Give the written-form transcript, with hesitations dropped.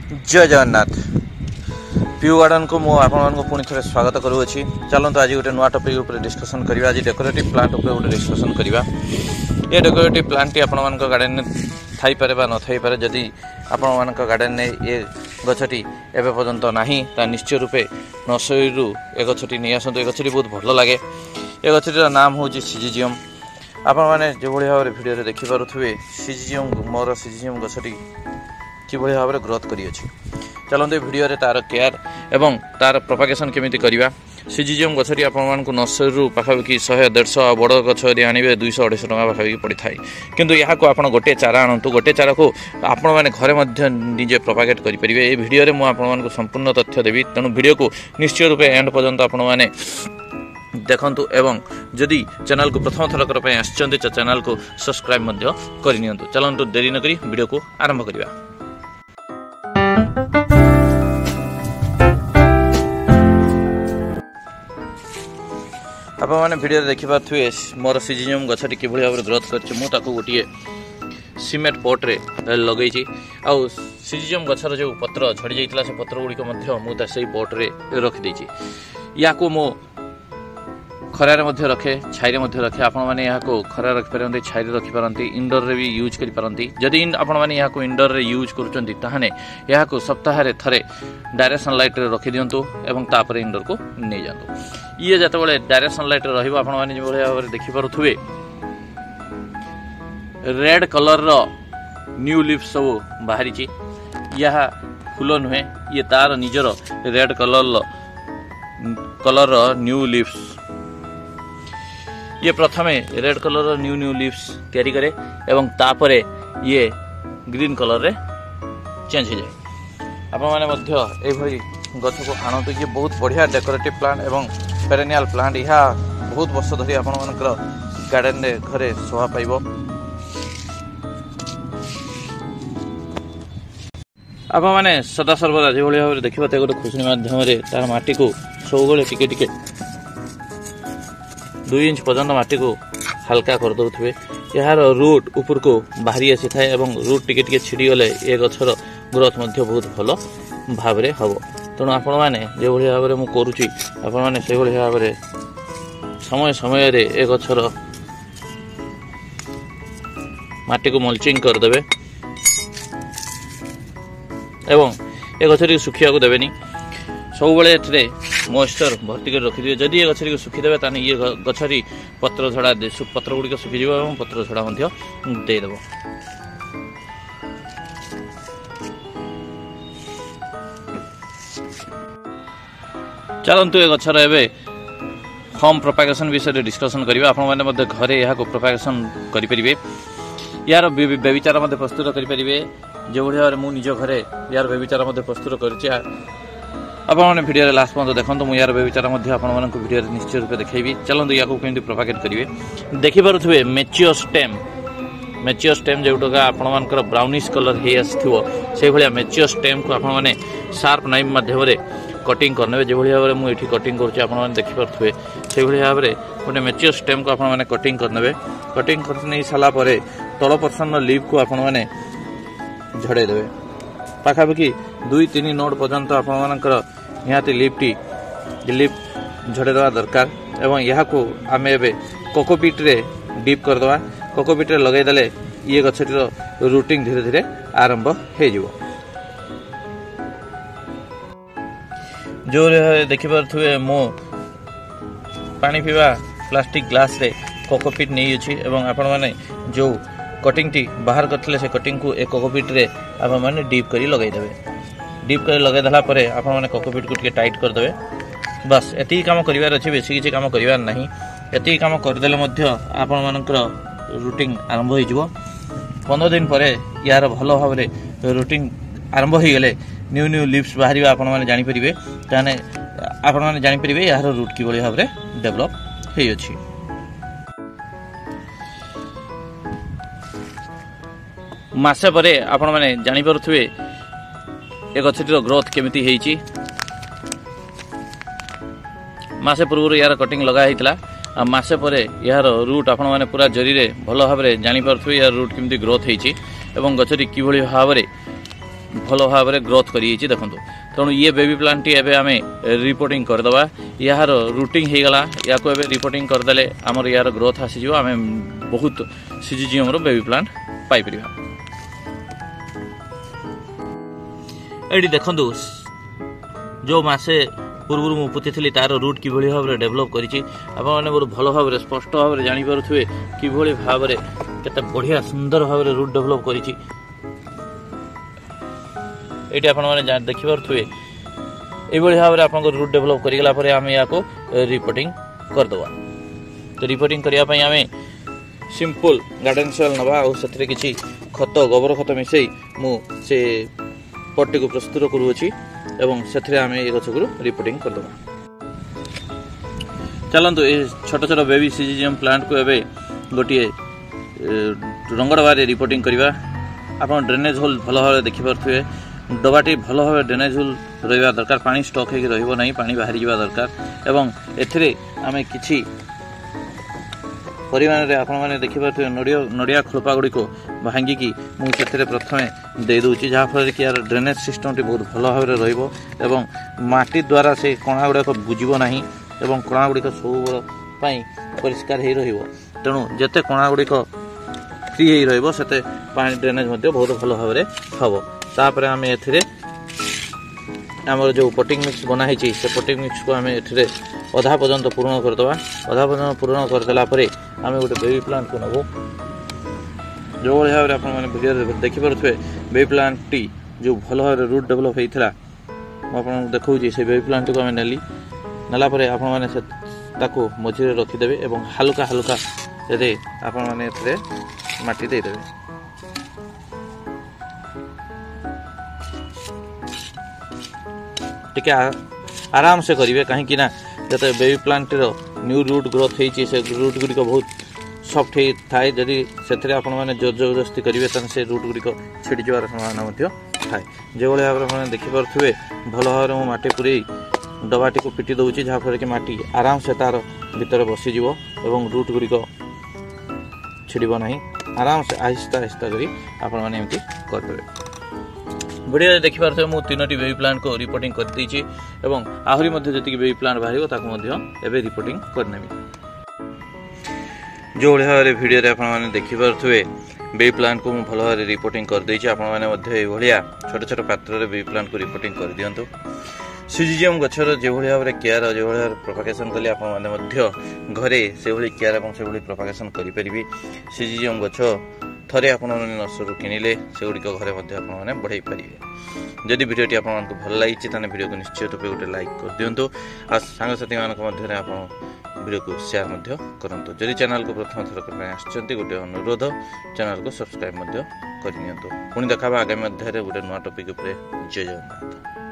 जय जगन्नाथ प्यू गार्डन को मु आपको पुणी थे स्वागत करुँची। चलते आज गोटे नुआ टॉपिक उपर डिस्कसन करवा। आज डेकोरेटिव प्लांट उपर गोटे डिस्कसन करवा। ये डेकोरेटिव प्लांट टी आपण गार्डन में थी पारे न थी पारे। जदि आपण गार्डन में ये गछटी एवं पर्यंत ना निश्चय रूपे नर्सरी ए गछटी नहीं आसतु। ये गछटी बहुत भल लगे। ये गछटीर नाम हूँ सिजिजियम। आपण मैंने जो भाव में भिडियो देखिपे सिजिजियम मोर सिजिजियम गछटी कि भाव में ग्रोथ करी। चलते भिडियो तार केयर एवं तार प्रोपागेशन केमी करवा। सिजिजियम गछटी आपको नर्सरी पाखापाखि 100-150 बड़ गछ आने 200-250 टका पाखापाखि पड़ी थाए। किंतु यहाँ को आप गोटे चारा आणतु। गोटे चारा को आपण मैंने घरे निजे प्रोपागेट करेंगे। ये भिडियो में मुझे संपूर्ण तथ्य देवी। तेणु भिडियो को निश्चय रूपे एंड पर्यंत आपण मैंने देखंतु एवं जदि चैनल को प्रथम थरकर आसचंती चैनल को सब्सक्राइब करनी। चलतु देरी नक वीडियो को आरंभ करवा। आप मैंने भिडियो देखिपे मोर सिजिजियम गछटी कि भाव में ग्रोथ कर गोटे सीमेंट पॉट रे लगे। आउ सिजिजियम गछर जो पत्र झड़ी जाता से पत्र गुड़िक मुझे पॉट रे रखिदे। या मो खरारे रखे छाई रखे। आपण मैंने यहाँ खरा रखिपारती छाई रखिपारती इंडोर रे भी यूज करिपारती। जदि आपण मैंने यहाँ इंडोर रे यूज करुँच ताहने यहाँ सप्ताह थे डायरेक्ट सनलाइट रखी दिंतु एवं तापर इंडोर को नहीं जातु। ये जो डायरेक्ट सनलाइट रहा देखिपे रेड कलर रो न्यू लीफ सब बाहरी। यह फूल नुहे ये तार निजर रेड कलर न्यू लीव्स। ये प्रथमे रेड कलर न्यू लीव्स तैयारी करे एवं तापरे ये ग्रीन कलर रे चेंज हो जाए। आप मैंने गछ को आणतु। ये बहुत बढ़िया डेकोरेटिव प्लांट एवं पेरेनियल प्लांट। यह बहुत वर्ष धरी आपण गार्डन रे घरे शोभा पाइब। आप मैंने सदा सर्वदा जो भाव में देखा गोटे खुशनी मध्यम तार माटी को सब टिके 2 इंच पर्यंत माटी को हल्का कर दे। यार रूट ऊपर को बाहरी आसी थाए एवं रूट टिके छिड़ी गले ये गछर ग्रोथ बहुत भल भाव में हम। तेणु आपण मैंने जो भाव में मुझे आपण मैंने से भाव में समय समय ए गछर माटी को मल्चिंग करदे एवं ए गछटी सुखिया को देवेनी। सब मॉइस्चर भर्ती कर रखिदे। जदि ये गछटी को सुखीदेवे ताने ये गछटी पत्र झड़ा पत्र गुड़िक सुखीज और पत्र झड़ा देदेव। चलतु ए गछर एवं होम प्रोपागेशन विषय डिस्कसन करवा। आपण मैंने घरे यहाँ प्रोपागेशन करेंगे। यार बेबी चारा प्रस्तुत करेंगे। जो भाव में मुझ घरे यार बेबी चारा प्रस्तुत कर आपने भिडियो लास्ट पर्यंत देखो। मुझे यार बेबी चारा भिडियो निश्चय रूप देखी। चलते या कमी प्रोपागेट करेंगे। देखिपे मेच्योर स्टेम जोटा आपर ब्राउनिश कलर हो से भाया मेच्योर स्टेम को आपने शार्प नाइफ मध्यम कटिंग करने। जो भाव में मुझे कटिंग करें देखिपे से भाव में गोटे मेच्योर स्टेम को आपने कटिंग करने। कटिंग कर नहीं सारापर तल पर्सन लीव को आपने झड़ेदेवे। पाखापाखि 2-3 नोट पर्यंत आपर निहाती लिप झड़ेदेवा दरकार। एवं यहाँ को आम ए कोकोपीट रे डीप करदे। कोकोपीट रे लगेदेले ये गछटीर रूटिंग धीरे धीरे आरंभ हो। जो देखिपे मो पानी पीवा प्लास्टिक ग्लास रे कोकोपीट नहीं अच्छी एवं आपण मैंने जो कटिंग टी बाहर करते से कटिंग को एक कोकोपीट रे आप मैंने डीप करी लगेदेवे। डीप कर लगेदेला आप मैंने कोकोपीट को टिके टाइट करदे। बस एति काम करिवार अछि। बेसी किछि काम करिवार नहीं। एति काम करदेले मध्य आपण मानकर रूटिंग आरंभ हो जिवो। 15 दिन पर यार भल भाव में रूटिंग आरंभ हो गले न्यू लीव्स बाहर आपण माने जानि परिबे। ताने आपण माने जानि परिबे यार रूट कि बळी भाव में डेवलप हेइ अछि। मासे परे आपण माने जानि परथुवे ए गछटीर ग्रोथ केमिति हेइची। मासे पूर्व यार कटिंग लगा होता। मासे परे यार रूट आपण माने पूरा जरी रे भल भाव में जानि परथुवे यार रूट केमिति ग्रोथ हेइची एवं गछटी कि भली भाव में भल भाव में ग्रोथ कर देखो तेणु ये बेबी प्लांट टी एबे आमे रिपोर्टिंग करदे यार रूटिंग हो गला या को एबे रिपोर्टिंग करदेले आमर यार ग्रोथ आसीज आम बहुत सिजिजियम रो बेबी प्लांट पाई परिबा। एडी देखंतु जो मासे पूर्व मु पुती थी तार रूट कि भाव में डेभलप करी आपने बहुत भल भाव में स्पष्ट भाव में जापे कि भाव में केते बढ़िया सुंदर भाव में रूट डेभलप करी ये देखिपे ये भाव में आप रूट डेभलप करगला आम या रिपोर्टिंग करदे। तो रिपोर्टिंग करने आम सिंपल गार्डन सॉइल नवा और किसी खत गोबर खत मिसई मुझे पट्टी को प्रस्तुत करुँची एवं से आम ये गछ को रिपोर्टिंग करदे। चलतु ये छोट छोट बेबी सिजिजियम प्लांट को एबे गोटे रंगडबारे रिपोर्टिंग करवा। आप ड्रेनेज होल भल भाव देखिपे डबाटी भल भाव ड्रेनेज होल रहा दरकार पानी स्टक होगी रही पानी बाहरी जावा दरकार एवं एथिरे आमे किछि परिमाण रे आपण माने देखिपे नड़िया खोलपा गुड़ी को भांगिकी मुझे प्रथम दे दूची जहाँफल कि यार ड्रेनेज सिस्टम टी बहुत भल भाव में रही माटी द्वारा से कणा गुड़ाक बुझब ना एवं कणा गुड़िक सब परिष्कार हो रही तेणु जिते कणा गुड़िक फ्री हो रही से पानी ड्रेनेज बहुत भल भाव में हम तापर आम एमर जो पटिंग मिक्स बनाई से पटिंग मिक्स को आम ए अधा पर्यंत पूर्ण करदे। अधा पर्यंत पूर्ण करदेला आम गोटे बेबी प्लांट को नबू जो भाव में आपडियो देखिपे बेबी प्लांट टी जो भल भाव रूट डेभलप होता मुझे देखा से बेबी प्लांट को आम नेली नालापर आपको मझे रखिदेवे और हालुका हालुका ये आपने माटी देदेवे। टिके आराम से करेंगे कहीं जब baby plant new root growth होती से रूट गुड़िक बहुत सफ्ट हो थाए जदि से आपने जोर जबरदस्ती करेंगे से रूट गुड़िक छिड़ी जवार संभावना थाए जो भाव में देखिपे भल भाव में माटी पूरे डबाटी को पिटी दूसरी जहाँफल कि माटी आराम से तार भीतर बसीज और रूट गुड़िक छिड़ब ना आराम से आहिस्ता आहिस्ता करें। वीडियो देखिपे मुझे 3टी बेबी प्लांट को रिपोर्टिंग कर देछि एवं आहरी जी बेबी प्लांट बाहर रिपोर्टिंग करनेमी। जो भाव में वीडियो आपने देखिपे बेबी प्लांट को भल भाव रिपोर्टिंग कर देछि आपने छोट छोट पात्र बेबी प्लांट को रिपोर्टिंग कर दियंतु। सिजिजियम गछर जो भाव में केयर जो भाव प्रोपागेशन कले आपने घरे से केयर और से प्रोपागेशन करेंगे। सिजिजियम गछ थरे आप नर्सरी किनिले से गुड़िक घरे आपने बढ़ाई पारे। जदि वीडियोटी आपको भल लगी ताने वीडियो को निश्चय रूप गोटे लाइक कर दिंतु आ सांगसाथी मध्य आप वीडियो को शेयर करंतु। जदि चैनल को प्रथम थर आसछंती गोटे अनुरोध चैनल को सब्सक्राइब करनियंतु। पुणी देखा आगामी अध्याय गोटे नुआ टॉपिक उपरे। जय जगन्नाथ।